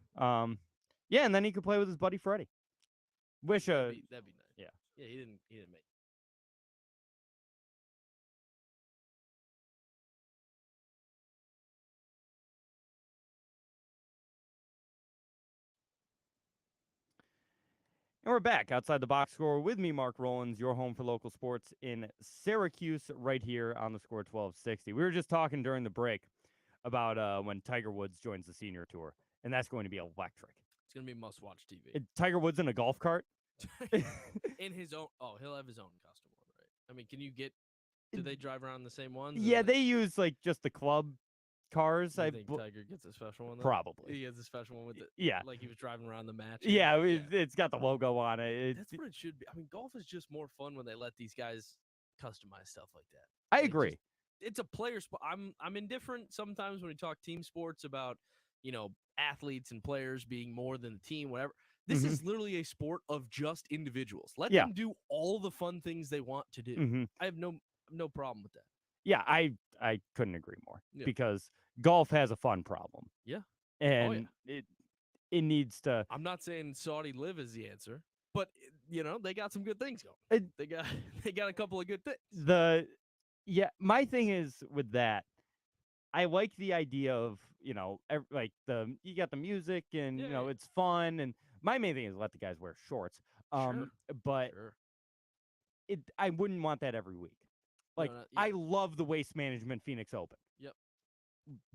Yeah, and then he could play with his buddy Freddie. That'd be nice. Yeah. Yeah, he didn't make. And we're back outside the box score with me, Mark Rowlands, your home for local sports in Syracuse, right here on the Score 1260. We were just talking during the break about when Tiger Woods joins the senior tour, and that's going to be electric. It's going to be must-watch TV. Tiger Woods in a golf cart? In his own. Oh, he'll have his own custom one, right? I mean, can you get? Do they drive around the same ones? Yeah, they use like just the club cars. I think Tiger gets a special one. Though? Probably. He gets a special one with it. Yeah, like he was driving around the match. Yeah, it's got the logo on it. That's what it should be. I mean, golf is just more fun when they let these guys customize stuff like that. I agree. It's a player sport. I'm indifferent sometimes when we talk team sports about, athletes and players being more than the team, whatever. This is literally a sport of just individuals. Let them do all the fun things they want to do. I have no problem with that. Yeah, I couldn't agree more because golf has a fun problem. Yeah. And it needs to. I'm not saying Saudi Live is the answer, but they got some good things going. They got a couple of good things. My thing is with that, I like the idea of, you got the music and it's fun, and my main thing is let the guys wear shorts. But I wouldn't want that every week. Like, I love the Waste Management Phoenix Open. Yep.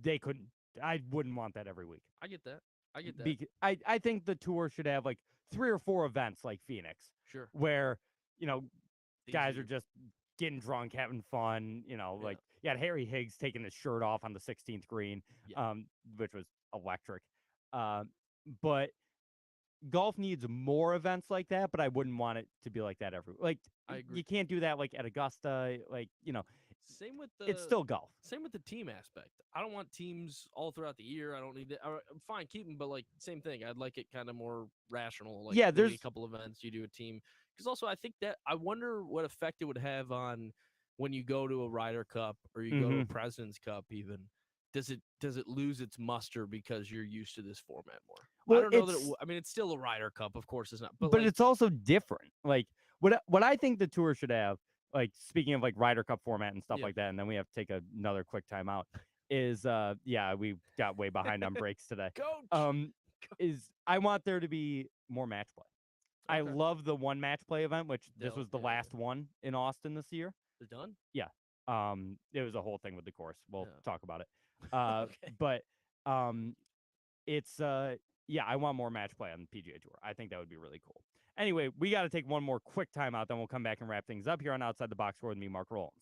They couldn't. I wouldn't want that every week. I get that. I think the tour should have like 3 or 4 events like Phoenix. Sure. Where, guys are just getting drunk, having fun. Like you had Harry Higgs taking his shirt off on the 16th green, which was electric. But golf needs more events like that, but I wouldn't want it to be like that every. Like, I agree. You can't do that like at Augusta. Like, Same with it's still golf. Same with the team aspect. I don't want teams all throughout the year. I don't need it. Fine, keep them, but like same thing. I'd like it kind of more rational. Like there's a couple events you do a team, because also I think that I wonder what effect it would have on when you go to a Ryder Cup or you go to a President's Cup even. does it lose its muster because you're used to this format more? Well, I don't know that I mean, it's still a Ryder Cup, of course it's not, but like, it's also different. Like what I think the tour should have, like speaking of like Ryder Cup format and stuff like that, and then we have to take another quick timeout. Is we got way behind on breaks today. Coach. Is I want there to be more match play. I love the one match play event, which this was the last one in Austin this year. Is it done? Yeah. It was a whole thing with the course. We'll talk about it. Okay. But it's I want more match play on the PGA Tour. I think that would be really cool. Anyway, we got to take one more quick timeout, then we'll come back and wrap things up here on Outside the Box Score with me, Mark Rowlands.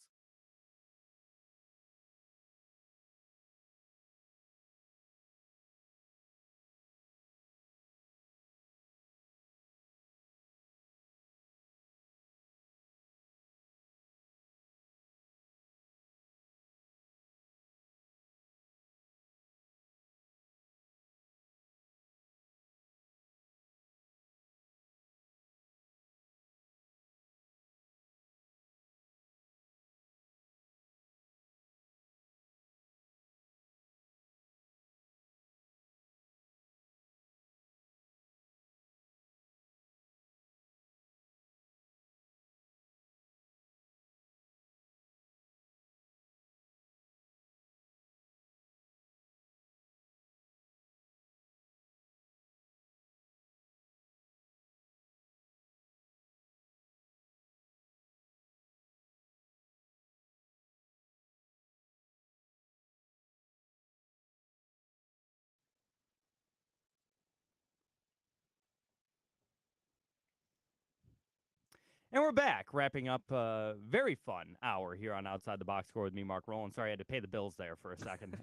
And we're back, wrapping up a very fun hour here on Outside the Box Score with me, Mark Rowlands. Sorry, I had to pay the bills there for a second.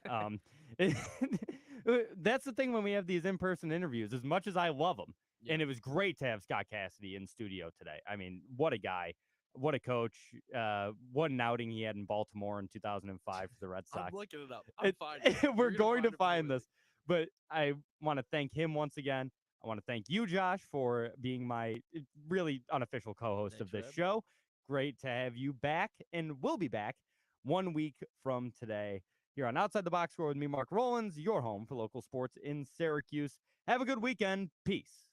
That's the thing when we have these in-person interviews, as much as I love them, and it was great to have Scott Cassidy in studio today. I mean, what a guy, what a coach, what an outing he had in Baltimore in 2005 for the Red Sox. I'm looking it up. I'm fine. We're going to find this, but I want to thank him once again. I want to thank you, Josh, for being my really unofficial co-host of this show. Great to have you back, and we'll be back 1 week from today here on Outside the Box Score with me, Mark Rowlands, your home for local sports in Syracuse. Have a good weekend. Peace.